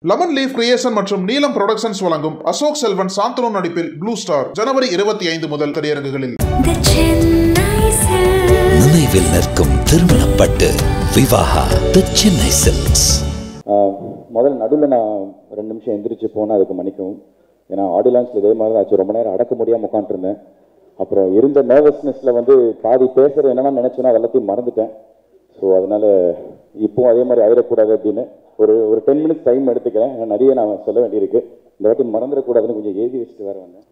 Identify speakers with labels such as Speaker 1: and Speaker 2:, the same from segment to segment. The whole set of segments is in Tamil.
Speaker 1: லெமன் லீஃப் கிரியேஷன் மற்றும் நீலம் புரொடக்ஷன்ஸ் வழங்கும் அசோக் செல்வன் சாந்தனு நடிப்பில் ப்ளூ ஸ்டார் ஜனவரி 25 முதல் திரையரங்குகளில்.
Speaker 2: நினைவில் நிற்கும் திருமணப்பட்டு விவாஹா தி சென்னை சில்க்ஸ்.
Speaker 3: முதல்ல நடுவில் நான் 2 நிமிஷம் எந்திரிச்சு போனால் அதுக்கு மன்னிக்கவும். ஏன்னா ஆடியோ லான்ச்சில் இதே மாதிரி ஆச்சு, ரொம்ப நேரம் அடக்க முடியாமல் உட்காந்துருந்தேன். அப்புறம் இருந்த நர்வஸ்னஸில் பாதி பேசுகிற என்னென்னா நினச்சோன்னா அதெல்லாத்தையும் மறந்துட்டேன். ஸோ அதனால் இப்போவும் அதே மாதிரி ஆயிடக்கூடாது அப்படின்னு ஒரு 10 மினிட்ஸ் டைம் எடுத்துக்கிறேன். நிறைய நான் சொல்ல வேண்டியிருக்கு. இந்த வாட்டி மறந்துடக்கூடாதுன்னு கொஞ்சம் எழுதி வச்சுட்டு வேறு வந்தேன்.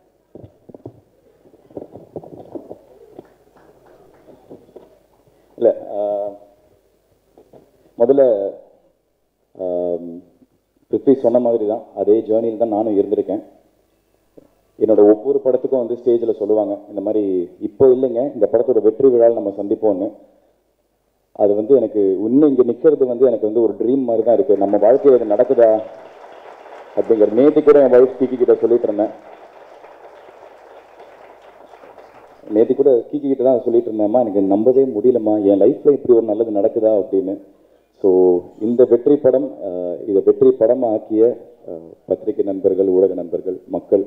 Speaker 3: இல்லை, முதல்ல பிருத்வி சொன்ன மாதிரி தான் அதே ஜேர்னியில் தான் நானும் இருந்திருக்கேன். என்னோட ஒவ்வொரு படத்துக்கும் ஸ்டேஜில் சொல்லுவாங்க, இந்த மாதிரி இப்போ இல்லைங்க, இந்த படத்தோட வெற்றி விழாவில் நம்ம சந்திப்போம்னு. அது எனக்கு இன்னும் இங்கே நிற்கிறது எனக்கு ஒரு ட்ரீம் மாதிரி தான் இருக்குது. நம்ம வாழ்க்கையில் அது நடக்குதா அப்படிங்கிற நேற்று கூட என் வைஃப் கீக்கி கிட்ட சொல்லிட்டு இருந்தேன். நேற்று கூட கீக்கி கிட்ட தான் சொல்லிட்டு இருந்தேம்மா, எனக்கு நம்பவே முடியலம்மா, என் லைஃப்பில் இப்படி ஒரு நல்லது நடக்குதா அப்படின்னு. ஸோ இந்த வெற்றி படம், இதை வெற்றி படமாக ஆக்கிய பத்திரிகை நண்பர்கள், ஊடக நண்பர்கள், மக்கள்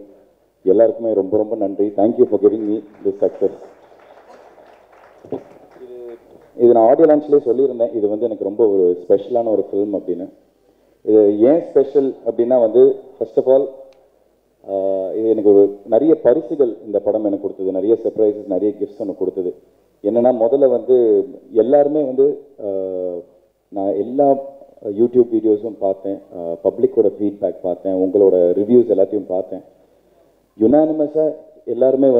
Speaker 3: எல்லாருக்குமே ரொம்ப ரொம்ப நன்றி. Thank you for giving me this success. இது நான் ஆடியோ லான்ச்லேயே சொல்லியிருந்தேன், இது எனக்கு ரொம்ப ஒரு ஸ்பெஷலான ஒரு ஃபிலிம் அப்படின்னு. இது ஏன் ஸ்பெஷல் அப்படின்னா ஃபர்ஸ்ட் ஆஃப் ஆல் இது எனக்கு ஒரு நிறைய பரிசுகள் இந்த படம் எனக்கு கொடுத்தது, நிறைய சர்ப்ரைசஸ், நிறைய கிஃப்ட்ஸ் எனக்கு கொடுத்தது. என்னென்னா முதல்ல எல்லாருமே நான் எல்லா யூடியூப் வீடியோஸும் பார்த்தேன், பப்ளிக்கோட ஃபீட்பேக் பார்த்தேன், உங்களோட ரிவ்யூஸ் எல்லாத்தையும் பார்த்தேன். யுனானிமஸாக எல்லாருமே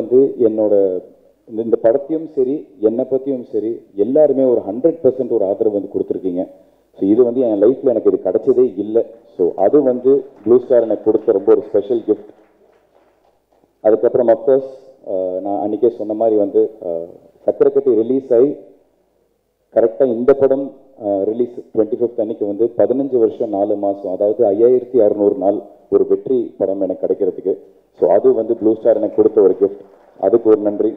Speaker 3: என்னோட இந்த படத்தையும் சரி என்னை பற்றியும் சரி எல்லாருமே ஒரு 100% ஒரு ஆதரவு கொடுத்துருக்கீங்க. ஸோ இது என் லைஃப்பில் எனக்கு இது கிடைச்சதே இல்லை. ஸோ அது ப்ளூ ஸ்டார் எனக்கு கொடுத்த ரொம்ப ஒரு ஸ்பெஷல் கிஃப்ட். அதுக்கப்புறம் அப்கோர்ஸ் நான் அன்றைக்கே சொன்ன மாதிரி சக்கரக்கட்டி ரிலீஸ் ஆகி கரெக்டாக இந்த படம் ரிலீஸ் 25th அன்னைக்கு 15 வருஷம் 4 மாதம், அதாவது 5600 நாள் ஒரு வெற்றி படம் எனக்கு கிடைக்கிறதுக்கு. ஸோ அது ப்ளூ ஸ்டார் எனக்கு கொடுத்த ஒரு கிஃப்ட், அதுக்கு ஒரு நன்றி.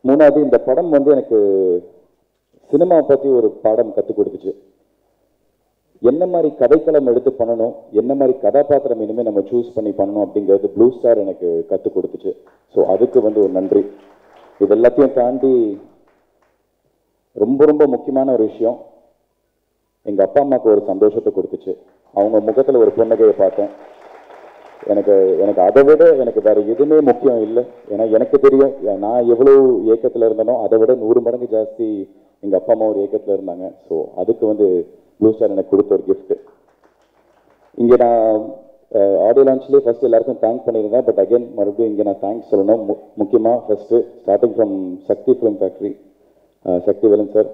Speaker 3: மூணாவது, இந்த படம் எனக்கு சினிமா பற்றி ஒரு பாடம் கற்றுக் கொடுத்துச்சு. என்ன மாதிரி கதைக்களம் எடுத்து பண்ணணும், என்ன மாதிரி கதாபாத்திரம் இனிமேல் நம்ம சூஸ் பண்ணி பண்ணணும் அப்படிங்கிறது ப்ளூ ஸ்டார் எனக்கு கற்றுக் கொடுத்துச்சு. ஸோ அதுக்கு ஒரு நன்றி. இது எல்லாத்தையும் தாண்டி ரொம்ப ரொம்ப முக்கியமான ஒரு விஷயம், எங்கள் அப்பா அம்மாவுக்கு ஒரு சந்தோஷத்தை கொடுத்துச்சு. அவங்க முகத்தில் ஒரு புன்னகையை பார்த்தேன். எனக்கு அதை விட எனக்கு வேறு எதுவுமே முக்கியம் இல்லை. ஏன்னா எனக்கு தெரியும் நான் எவ்வளோ ஏக்கத்தில் இருந்தனோ அதை விட 100 மடங்கு ஜாஸ்தி எங்கள் அப்பா அம்மா ஒரு ஏக்கத்தில் இருந்தாங்க. ஸோ அதுக்கு ப்ளூ ஸ்டார் எனக்கு கொடுத்த ஒரு கிஃப்ட். இங்கே நான் ஆடியோ லான்ச்லேயே ஃபஸ்ட்டு எல்லாருக்கும் தேங்க் பண்ணியிருந்தேன். பட் அகைன் மறுபடியும் இங்கே நான் தேங்க்ஸ் சொல்லணும். முக்கியமாக first starting from Sakthi film factory, Sakthi Velan sir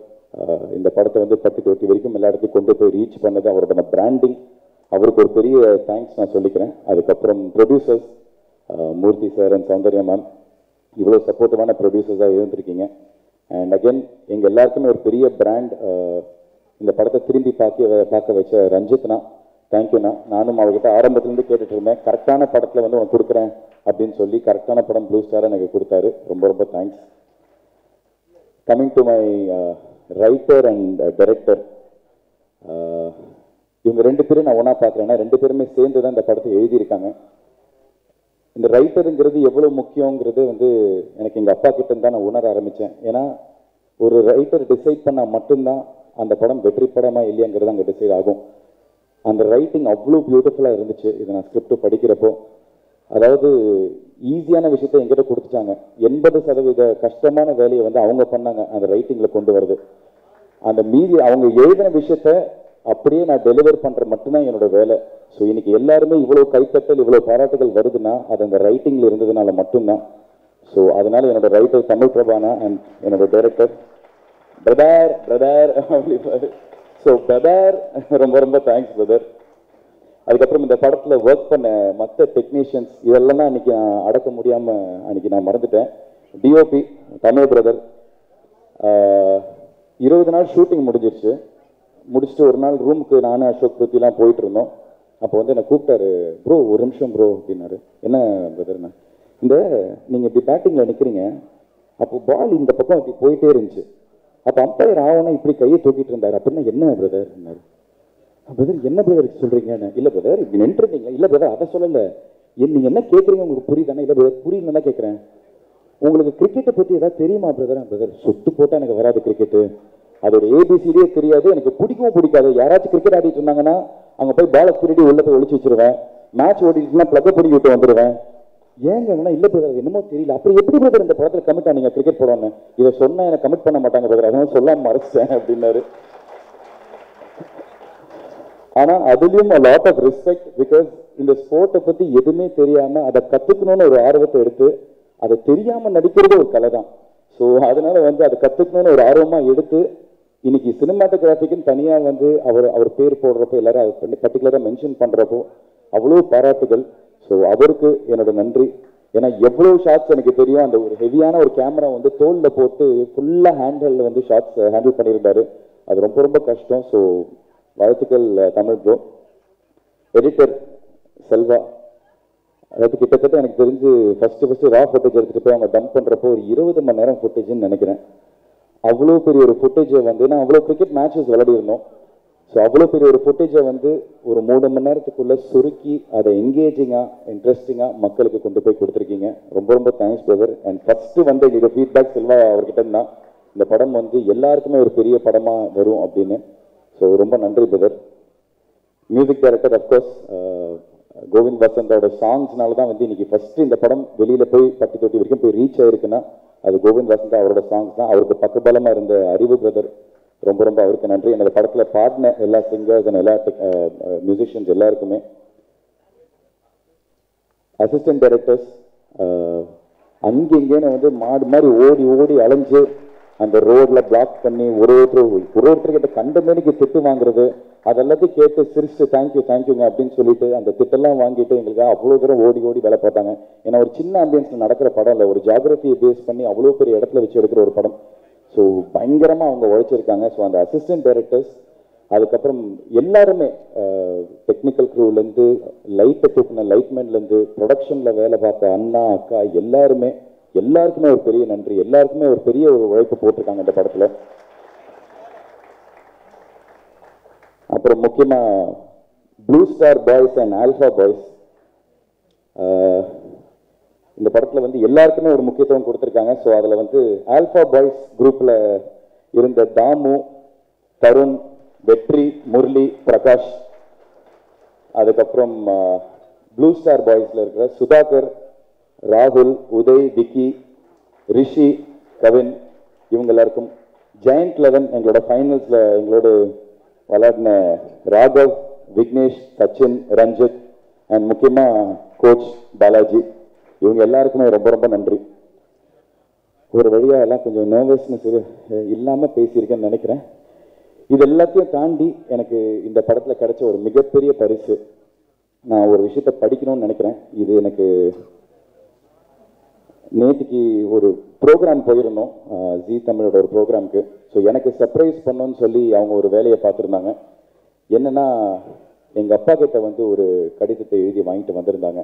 Speaker 3: இந்த படத்தை 10 கோடி வரைக்கும் எல்லா இடத்தையும் கொண்டு போய் ரீச் பண்ணது, அவரோட பிராண்டிங், அவருக்கு ஒரு பெரிய தேங்க்ஸ் நான் சொல்லிக்கிறேன். அதுக்கப்புறம் producers Murthy sir and Soundarya ma'am, இவ்வளோ சப்போர்ட்டிவான ப்ரொடியூசர்ஸாக இருந்திருக்கீங்க. அண்ட் அகெயின் எங்கள் எல்லாருக்குமே ஒரு பெரிய பிராண்ட் இந்த படத்தை திரும்பி பார்க்க வச்ச ரஞ்சித்னா, தேங்க்யூண்ணா. நானும் அவர்கிட்ட ஆரம்பத்துலேருந்து கேட்டுட்டு இருந்தேன், கரெக்டான படத்தில் உனக்கு கொடுக்குறேன் அப்படின்னு சொல்லி கரெக்டான படம் ப்ளூ ஸ்டாரை எனக்கு கொடுத்தாரு. ரொம்ப ரொம்ப thanks. Coming to my writer and director, இவங்க 2 பேரும் நான் ஒன்றா பார்க்குறேன்னா 2 பேருமே சேர்ந்து தான் இந்த படத்தை எழுதியிருக்காங்க. இந்த ரைட்டருங்கிறது எவ்வளோ முக்கியங்கிறது எனக்கு எங்கள் அப்பா கிட்ட தான் நான் உணர ஆரம்பித்தேன். ஏன்னா ஒரு ரைட்டர் டிசைட் பண்ணால் மட்டும்தான் அந்த படம் வெற்றி படமாக இல்லையாங்கிறது அங்கே டிசைட் ஆகும். அந்த ரைட்டிங் அவ்வளோ பியூட்டிஃபுல்லாக இருந்துச்சு. இதை நான் ஸ்கிரிப்ட் படிக்கிறப்போ, அதாவது ஈஸியான விஷயத்தை எங்கிட்ட கொடுத்துட்டாங்க. 80% கஷ்டமான வேலையை அவங்க பண்ணாங்க அந்த ரைட்டிங்கில் கொண்டு வருது. அந்த மீதி அவங்க எழுதின விஷயத்த அப்படியே நான் டெலிவர் பண்ணுற மட்டும்தான் என்னோட வேலை. ஸோ இன்னைக்கு எல்லாருமே இவ்வளோ கைத்தட்டல், இவ்வளோ பாராட்டுகள் வருதுன்னா அது அந்த ரைட்டிங்கில் இருந்ததுனால மட்டும்தான். ஸோ அதனால என்னோட ரைட்டர் தமிழ் பிரபானா அண்ட் என்னோட டைரக்டர் பிரதர் அப்படிப்பாரு. ஸோ பிரதர் ரொம்ப ரொம்ப தேங்க்ஸ் பிரதர். அதுக்கப்புறம் இந்த படத்தில் ஒர்க் பண்ண மற்ற டெக்னீஷியன்ஸ் இதெல்லாம் தான் அன்றைக்கி நான் அடக்க முடியாமல் அன்றைக்கி நான் மறந்துட்டேன். டிஓபி தமிழ் பிரதர், 20 நாள் ஷூட்டிங் முடிச்சுட்டு ஒரு நாள் ரூமுக்கு நானும் அசோக் பிருத்திலாம் போயிட்டு இருந்தோம். அப்போ என்னை கூப்பிட்டாரு, ப்ரோ ஒரு நிமிஷம் ப்ரோ அப்படின்னாரு. என்ன பிரதர்ண்ணா, இந்த நீங்கள் இப்படி பேட்டிங்கில் நிற்கிறீங்க, அப்போ பால் இந்த பக்கம் இப்படி போயிட்டே இருந்துச்சு, அப்போ அம்பையர் ஆகணும் இப்படி கையை தூக்கிட்டு இருந்தார் அப்படின்னா என்ன பிரதர்னாரு. பிரதர் என்ன பிரதர் சொல்கிறீங்க? இல்லை பிரதர் இப்படி நின்றுருந்தீங்களா? இல்லை பிரதர் அதை சொல்லலை, நீங்கள் என்ன கேட்குறீங்க உங்களுக்கு புரியுதானே? இல்லை பிரதர் புரியுதுன்னு தான் கேட்குறேன். உங்களுக்கு கிரிக்கெட்டை பற்றி ஏதாவது தெரியுமா பிரதர்? பிரதர் சுட்டு போட்டால் எனக்கு வராது கிரிக்கெட்டு, அதோட ஏபிசிடியே தெரியாது, எனக்கு பிடிக்கவும் பிடிக்காது. யாராச்சும் கிரிக்கெட் ஆடிட்டு இருந்தாங்கன்னா அங்கே போய் பாலை திருடி உள்ளே போய் ஒழிச்சு வச்சிருவேன், மேட்ச் ஓடிட்டுனா ப்ளக்கை பிடிக்கி விட்டு வந்துடுவேன். ஏங்கன்னா இல்லை பிரதர் என்னமோ தெரியல. அப்புறம் எப்படி பிரதர் இந்த படத்தில் கமிட் ஆனீங்க கிரிக்கெட் போடணும்னு? இதை சொன்னால் எனக்கு கமிட் பண்ண மாட்டாங்க பிரதர், அதனால சொல்லாமல் மறைச்சேன் அப்படின்னாரு. ஆனால் அதுலேயும் a lot of respect, because இந்த ஸ்போர்ட்டை பற்றி எதுவுமே தெரியாமல் அதை கற்றுக்கணும்னு ஒரு ஆர்வத்தை எடுத்து அதை தெரியாமல் நடிக்கிறது ஒரு கலை தான். ஸோ அதனால அதை கற்றுக்கணும்னு ஒரு ஆர்வமாக எடுத்து இன்னைக்கு சினிமாட்டோகிராஃபிக்குன்னு தனியாக அவர் பேர் போடுறப்போ எல்லாரும் அதை பர்டிகுலராக மென்ஷன் பண்ணுறப்போ அவ்வளோ பாராட்டுகள். ஸோ அவருக்கு என்னோட நன்றி. ஏன்னா எவ்வளோ ஷாட்ஸ் எனக்கு தெரியும், அந்த ஒரு ஹெவியான ஒரு கேமரா தோலில் போட்டு ஃபுல்லாக ஹேண்டில் ஷாட்ஸ் ஹேண்டில் பண்ணியிருந்தாரு. அது ரொம்ப ரொம்ப கஷ்டம். ஸோ வாழ்த்துக்கள் தமிழ் ப்ரோ. எடிட்டர் செல்வா, அதாவது கிட்டத்தட்ட எனக்கு தெரிஞ்சு ஃபஸ்ட்டு ரா ஃபுட்டேஜ் எடுத்துகிட்டு போய் அவங்க டம்ப் பண்ணுறப்போ ஒரு 20 மணி நேரம் ஃபுட்டேஜ்னு நினைக்கிறேன். அவ்வளோ பெரிய ஒரு ஃபுட்டேஜை நான் அவ்வளோ கிரிக்கெட் மேட்சஸ் விளையாடிருந்தோம். ஸோ அவ்வளோ பெரிய ஒரு ஃபுட்டேஜை ஒரு 3 மணி நேரத்துக்குள்ளே சுருக்கி அதை என்கேஜிங்காக இன்ட்ரெஸ்டிங்காக மக்களுக்கு கொண்டு போய் கொடுத்துருக்கீங்க. ரொம்ப ரொம்ப தேங்க்ஸ் பிரதர். அண்ட் ஃபஸ்ட்டு எங்களுக்கு ஃபீட்பேக் செல்வா அவர்கிட்ட இருந்தால் இந்த படம் எல்லாருக்குமே ஒரு பெரிய படமாக வரும் அப்படின்னு. ஸோ ரொம்ப நன்றி brother. Music director of course Govind வசந்தோட சாங்ஸ்னால தான் இன்னைக்கு ஃபஸ்ட்டு இந்த படம் வெளியில் போய் பட்டி தொட்டி வரைக்கும் போய் ரீச் ஆயிருக்குன்னா அது கோவிந்த் வசந்தா அவரோட சாங்ஸ் தான். அவருக்கு பக்கபலமாக இருந்த அறிவு பிரதர், ரொம்ப ரொம்ப அவருக்கு நன்றி. என்னோட படத்தில் பாடின எல்லா சிங்கர்ஸ் அண்ட் எல்லா மியூசிஷியன்ஸ் எல்லாருக்குமே. அசிஸ்டன்ட் டைரக்டர்ஸ் அங்கே இங்கேன்னு மாடு மாதிரி ஓடி ஓடி அலைஞ்சு அந்த ரோடில் பிளாக் பண்ணி ஒருத்தர்கிட்ட கண்ட மேனிக்கு திட்டு வாங்குறது, அதெல்லாத்தையும் கேட்டு சிரிச்சு தேங்க்யூங்க அப்படின்னு சொல்லிட்டு அந்த திட்டெல்லாம் வாங்கிட்டு எங்களுக்கு அவ்வளோ தூரம் ஓடி ஓடி வேலை பார்த்தாங்க. ஏன்னா ஒரு சின்ன ஆம்பியன்ஸில் நடக்கிற படம் இல்லை, ஒரு ஜியாகிரபியை பேஸ் பண்ணி அவ்வளோ பெரிய இடத்துல வச்சு எடுக்கிற ஒரு படம். ஸோ பயங்கரமாக அவங்க உழைச்சிருக்காங்க. ஸோ அந்த அசிஸ்டன்ட் டைரக்டர்ஸ், அதுக்கப்புறம் எல்லாருமே டெக்னிக்கல் க்ரூலேருந்து லைட்டை தூக்கின லைட்மேன்லேருந்து ப்ரொடக்ஷனில் வேலை பார்த்த அண்ணா அக்கா எல்லாருக்குமே ஒரு பெரிய நன்றி. எல்லாருக்குமே ஒரு பெரிய ஒரு உழைப்பு போட்டிருக்காங்க இந்த படத்தில். அப்புறம் முக்கியமாக blue star boys and alpha boys, இந்த படத்தில் எல்லாருக்குமே ஒரு முக்கியத்துவம் கொடுத்துருக்காங்க. ஸோ அதில் ஆல்ஃபா பாய்ஸ் குரூப்பில் இருந்த தாமு, தருண், வெற்றி, முரளி, பிரகாஷ், அதுக்கப்புறம் ப்ளூ ஸ்டார் பாய்ஸில் இருக்கிற சுதாகர், ராகுல், உதய், விக்கி, ரிஷி, கவின், இவங்க எல்லாருக்கும், ஜெயண்ட் 11 எங்களோட ஃபைனல்ஸில் எங்களோட விளையாடின ராகவ், விக்னேஷ், சச்சின், ரஞ்சித் அண்ட் முக்கியமாக கோச் பாலாஜி, இவங்க எல்லாருக்குமே ரொம்ப ரொம்ப நன்றி. ஒரு வழியாக எல்லாம் கொஞ்சம் நர்வஸ்னஸ் இல்லாமல் பேசியிருக்கேன்னு நினைக்கிறேன். இது எல்லாத்தையும் தாண்டி எனக்கு இந்த படத்தில் கிடைச்ச ஒரு மிகப்பெரிய பரிசு, நான் ஒரு விஷயத்தை படிக்கணும்னு நினைக்கிறேன். இது எனக்கு நேற்றுக்கு ஒரு ப்ரோக்ராம் போயிருந்தோம், ஜி தமிழோட ஒரு ப்ரோக்ராமுக்கு. ஸோ எனக்கு சர்ப்ரைஸ் பண்ணணும்னு சொல்லி அவங்க ஒரு வேலையை பார்த்துருந்தாங்க. என்னென்னா எங்கள் அப்பா கிட்ட ஒரு கடிதத்தை எழுதி வாங்கிட்டு வந்திருந்தாங்க.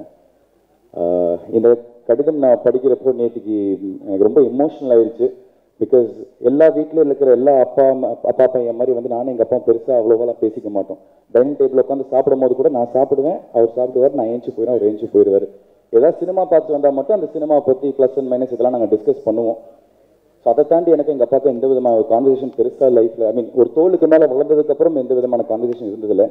Speaker 3: இந்த கடிதம் நான் படிக்கிறப்போ நேற்றுக்கு எனக்கு ரொம்ப எமோஷனல் ஆயிடுச்சு. பிகாஸ் எல்லா வீட்டில் இருக்கிற எல்லா அப்பா பையன் மாதிரி நானும் எங்கள் அப்பா பெருசாக அவ்வளோவெல்லாம் பேசிக்க மாட்டோம். டைனிங் டேபிள் உட்காந்து சாப்பிடும் போது கூட நான் சாப்பிடுவேன், அவர் சாப்பிடுவார், நான் ஏஞ்சி போயிடுவேன், அவர் ஏஞ்சி போயிடுவார். ஏதாவது சினிமா பார்த்து வந்தால் மட்டும் அந்த சினிமாவை பற்றி ப்ளஸ் அண்ட் மைனஸ் இதெல்லாம் நாங்கள் டிஸ்கஸ் பண்ணுவோம். ஸோ அதை தாண்டி எனக்கு எங்கள் அப்பாவுக்கு எந்த விதமான ஒரு கான்வர்சேஷன் பெருசாக லைஃப்பில் ஒரு தோளுக்கு மேலே வளர்ந்ததுக்கப்புறம் எந்த விதமான கான்வர்சேஷன் இருந்ததில்லை.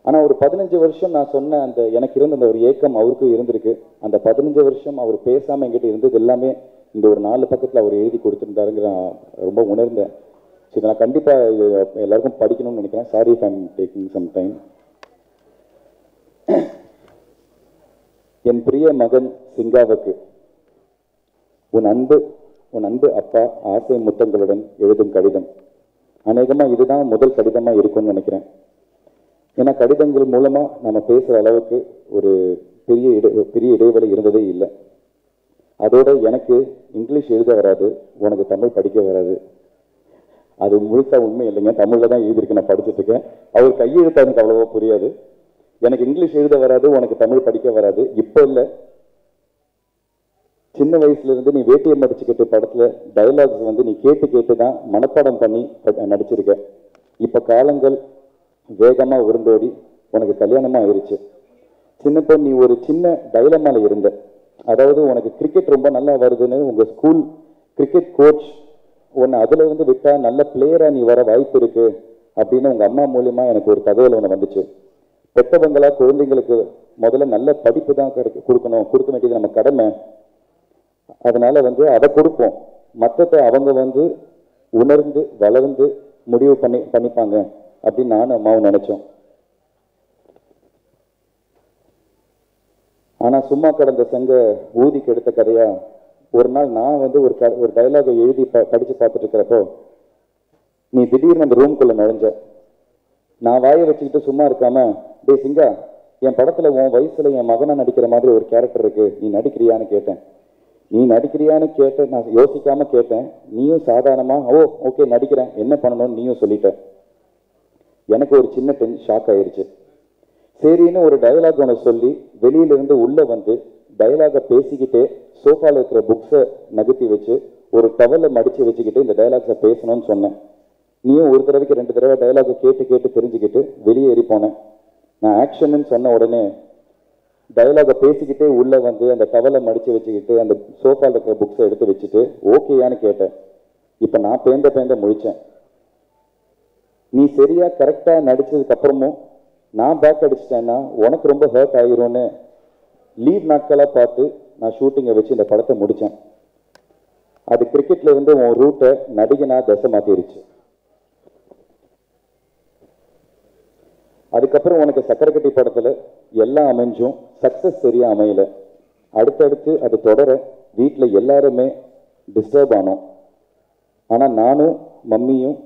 Speaker 3: ஆனால் ஒரு 15 வருஷம் நான் சொன்ன அந்த எனக்கு இருந்த அந்த ஒரு ஏக்கம் அவருக்கும் இருந்திருக்கு. அந்த 15 வருஷம் அவர் பேசாமல் என்கிட்ட இருந்தது எல்லாமே இந்த ஒரு 4 பக்கத்தில் அவர் எழுதி கொடுத்துருந்தாருங்கிற நான் ரொம்ப உணர்ந்தேன். ஸோ இதை நான் கண்டிப்பாக இது எல்லாருக்கும் படிக்கணும்னு நினைக்கிறேன். Sorry if I'm taking some time. என் பிரிய மகன் சிங்காவுக்கு உன் அன்பு அப்பா ஆசை முத்தங்களுடன் எழுதும் கடிதம். அநேகமாக இதுதான் முதல் கடிதமாக இருக்கும்னு நினைக்கிறேன். ஏன்னா கடிதங்கள் மூலமாக நம்ம பேசுகிற அளவுக்கு ஒரு பெரிய இடைவெளி இருந்ததே இல்லை. அதோட எனக்கு இங்கிலீஷ் எழுத வராது, உனக்கு தமிழ் படிக்க வராது. அது முழுசா உண்மை இல்லைங்க, தமிழில் தான் எழுதியிருக்கு, நான் படிச்சுட்டு இருக்கேன். அவர் கையெழுத்து எனக்கு அவ்வளோவா புரியாது. எனக்கு இங்கிலீஷ் எழுத வராது, உனக்கு தமிழ் படிக்க வராது. இப்போ இல்லை, சின்ன வயசுலேருந்து நீ வேட்டியை மடிச்சுக்கிட்டு படத்தில் டைலாக்ஸ் நீ கேட்டு தான் மனப்பாடம் பண்ணி நடிச்சிருக்க. இப்போ காலங்கள் வேகமாக உருண்டோடி உனக்கு கல்யாணமாக ஆயிடுச்சு. சின்னப்போ நீ ஒரு சின்ன டைலமால இருந்த. அதாவது உனக்கு கிரிக்கெட் ரொம்ப நல்லா வருதுன்னு உங்கள் ஸ்கூல் கிரிக்கெட் கோச் உன்னை அதில் வந்து விட்டால் நல்ல பிளேயராக நீ வர வாய்ப்பு இருக்குது அப்படின்னு உங்கள் அம்மா மூலியமாக எனக்கு ஒரு தகவல் ஒன்று வந்துச்சு. பெற்றவங்களா குழந்தைங்களுக்கு முதல்ல நல்ல படிப்பு தான் கொடுக்க வேண்டியது நம்ம கடமை. அதனால வந்து அதை கொடுப்போம், மற்றத்தை அவங்க வந்து உணர்ந்து வளர்ந்து முடிவு பண்ணிப்பாங்க அப்படின்னு நானும் அம்மாவும் நினைச்சோம். ஆனால் சும்மா கடந்த சங்க ஊதிக்கு எடுத்த கதையா ஒரு நாள் நான் வந்து ஒரு டைலாகை எழுதி படித்து பார்த்துட்டு இருக்கிறப்போ நீ திடீர்னு அந்த ரூம்குள்ளே நுழைஞ்ச. நான் வாயை வச்சுக்கிட்டு சும்மா இருக்காம, டே சிங்கா, என் படத்தில் உன் வயசில் என் மகனை நடிக்கிற மாதிரி ஒரு கேரக்டர் இருக்கு, நீ நடிக்கிறியான்னு கேட்டேன். நீ நடிக்கிறியான்னு கேட்ட நான் யோசிக்காம கேட்டேன். நீயும் சாதாரணமாக ஓகே நடிக்கிறேன், என்ன பண்ணணும்னு நீயும் சொல்லிட்ட. எனக்கு ஒரு சின்ன ஷாக் ஆயிடுச்சு. சரின்னு ஒரு டைலாக் ஒன்று சொல்லி வெளியிலிருந்து உள்ளே வந்து டைலாகை பேசிக்கிட்டே சோஃபாவில் இருக்கிற புக்ஸை நகர்த்தி வச்சு ஒரு டவலை மடித்து வச்சுக்கிட்டு இந்த டைலாக்ஸை பேசணும்னு சொன்னேன். நீயும் ஒரு தடவைக்கு 2 தடவை டைலாகை கேட்டு தெரிஞ்சுக்கிட்டு வெளியேறி போனேன். நான் ஆக்ஷன்னு சொன்ன உடனே டைலாகை பேசிக்கிட்டே உள்ளே வந்து அந்த டவலை மடித்து வச்சுக்கிட்டு அந்த சோஃபாவில் இருக்கிற புக்ஸை எடுத்து வச்சுட்டு ஓகேயான்னு கேட்டேன். இப்போ நான் பேந்த முழித்தேன். நீ சரியாக கரெக்டாக நடித்ததுக்கு அப்புறமும் நான் பேக் அடிச்சிட்டேன்னா உனக்கு ரொம்ப ஹர்ட் ஆகிரும்னு லீவ் நாட்களாக பார்த்து நான் ஷூட்டிங்கை வச்சு இந்த படத்தை முடித்தேன். அது கிரிக்கெட்ல இருந்து உன் ரூட்டை நடிகனா தசை மாற்றிருச்சு. அதுக்கப்புறம் உனக்கு சக்கரக்கட்டி படத்தில் எல்லாம் அமைஞ்சும் சக்ஸஸ் சரியாக அமையலை. அடுத்தடுத்து அது தொடர வீட்டில் எல்லாருமே டிஸ்டர்ப் ஆனோம். ஆனால் நானும் மம்மியும்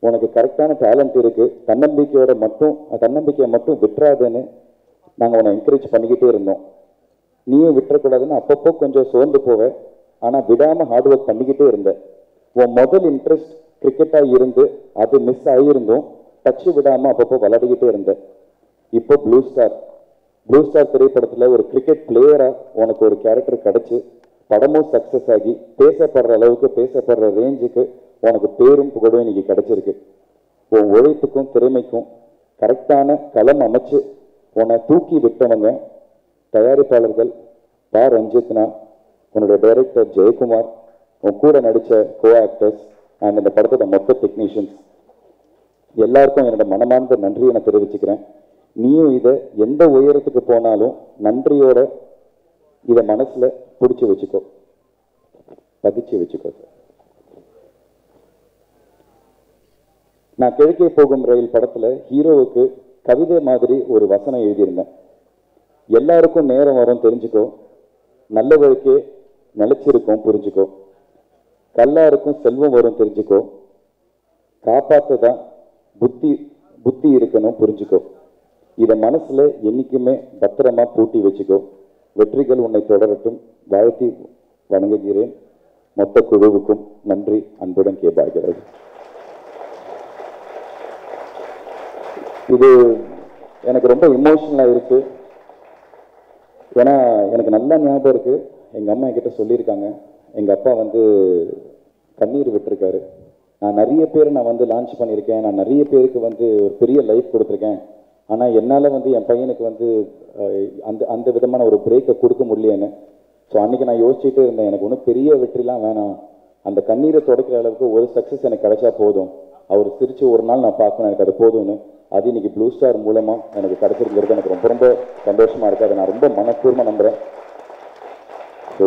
Speaker 3: உனக்கு கரெக்டான டேலண்ட் இருக்குது, தன்னம்பிக்கையை மட்டும் விட்டுறாதுன்னு நாங்கள் உன்னை என்கரேஜ் பண்ணிக்கிட்டே இருந்தோம். நீயும் விட்டுறக்கூடாதுன்னு அப்பப்போ கொஞ்சம் சோர்ந்து போவேன், ஆனால் விடாமல் ஹார்ட் ஒர்க் பண்ணிக்கிட்டே இருந்தேன். உன் முதல் இன்ட்ரெஸ்ட் கிரிக்கெட்டாக இருந்து அது மிஸ் ஆகியிருந்தும் டச்சு விடாமல் அப்பப்போ விளையாடிக்கிட்டே இருந்தேன். இப்போ ப்ளூ ஸ்டார் திரைப்படத்தில் ஒரு கிரிக்கெட் பிளேயராக உனக்கு ஒரு கேரக்டர் கிடச்சி படமும் சக்ஸஸ் ஆகி பேசப்படுற அளவுக்கு பேசப்படுற ரேஞ்சுக்கு உனக்கு பேரும் புகழும் இன்னைக்கு கிடைச்சிருக்கு. உன் உழைப்புக்கும் திறமைக்கும் கரெக்டான களம் அமைச்சு உன்னை தூக்கி விட்டவங்க தயாரிப்பாளர்கள் பா ரஞ்சித்னா, உன்னோட டைரக்டர் ஜெயக்குமார், உன் கூட நடித்த கோ ஆக்டர்ஸ் அண்ட் இந்த படத்தோட மொத்த டெக்னீஷியன்ஸ் எல்லாருக்கும் என்னோட மனமார்ந்த நன்றியை நான் தெரிவிச்சுக்கிறேன். நீயும் இதை எந்த உயரத்துக்கு போனாலும் நன்றியோட இதை மனசில் பிடிச்சி வச்சுக்கோ, பதிச்சு வச்சுக்கோ. நான் கிழக்கே போகும் ரயில் படத்தில் ஹீரோவுக்கு கவிதை மாதிரி ஒரு வசனம் எழுதியிருந்தேன். எல்லாருக்கும் நேரம் வரும் தெரிஞ்சுக்கோ, நல்ல வழிக்கே நிலைச்சிருக்கும் புரிஞ்சுக்கோ, கல்லாருக்கும் செல்வம் வரும் தெரிஞ்சுக்கோ, காப்பாற்றதான் புத்தி இருக்கணும் புரிஞ்சுக்கோ. இதை மனசுல என்னைக்குமே பத்திரமா பூட்டி வச்சுக்கோ. வெற்றிகள் உன்னை தொடரட்டும். வாழ்த்தி வணங்குகிறேன். மொத்த குழுவுக்கும் நன்றி. அன்புடன் கே பாக்யராஜ். இது எனக்கு ரொம்ப இமோஷனலாக இருக்கு. ஏன்னா எனக்கு நல்லா ஞாபகம் இருக்கு, எங்கள் அம்மா என்கிட்ட சொல்லியிருக்காங்க, எங்கள் அப்பா வந்து கண்ணீர் விட்டுருக்காரு. நான் நிறைய பேர் லான்ச் பண்ணியிருக்கேன், நான் நிறைய பேருக்கு ஒரு பெரிய லைஃப் கொடுத்துருக்கேன். ஆனால் என்னால் என் பையனுக்கு அந்த விதமான ஒரு பிரேக்கை கொடுக்க முடியலன்னு. ஸோ அன்றைக்கி நான் யோசிச்சுட்டு இருந்தேன், எனக்கு ஒன்றும் பெரிய வெற்றிலாம் வேணாம், அந்த கண்ணீரை துடைக்கிற அளவுக்கு ஒரு சக்ஸஸ் எனக்கு கிடைச்சா போதும், அவர் சிரித்து ஒரு நாள் நான் பார்க்கணும், எனக்கு அது போதும்னு. அது இன்னைக்கு ப்ளூ ஸ்டார் மூலமாக எனக்கு கிடைச்சிருக்கிறது எனக்கு ரொம்ப ரொம்ப சந்தோஷமாக இருக்குது. அதை நான் ரொம்ப மனப்பூர்வமாக நம்புகிறேன். ஸோ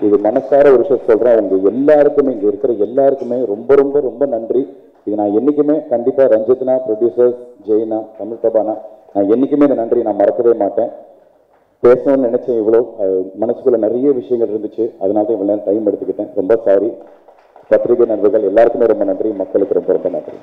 Speaker 3: இது மனசார ஒரு விஷயம் சொல்கிறேன், உங்கள் எல்லாருக்குமே, இங்கே இருக்கிற எல்லாருக்குமே ரொம்ப ரொம்ப ரொம்ப நன்றி. இது நான் என்றைக்குமே கண்டிப்பாக ரஞ்சித்னா, ப்ரொடியூசர்ஸ் ஜெயினா, தமிழ் பிரபானா, நான் என்றைக்குமே இந்த நன்றி நான் மறக்கவே மாட்டேன். பேசணும்னு நினச்சேன், இவ்வளோ மனசுக்குள்ளே நிறைய விஷயங்கள் இருந்துச்சு, அதனால தான் இவ்வளோ நேரம் டைம் எடுத்துக்கிட்டேன். ரொம்ப சாரி. பத்திரிகை நண்பர்கள் எல்லாருக்குமே ரொம்ப நன்றி, மக்களுக்கு ரொம்ப ரொம்ப நன்றி.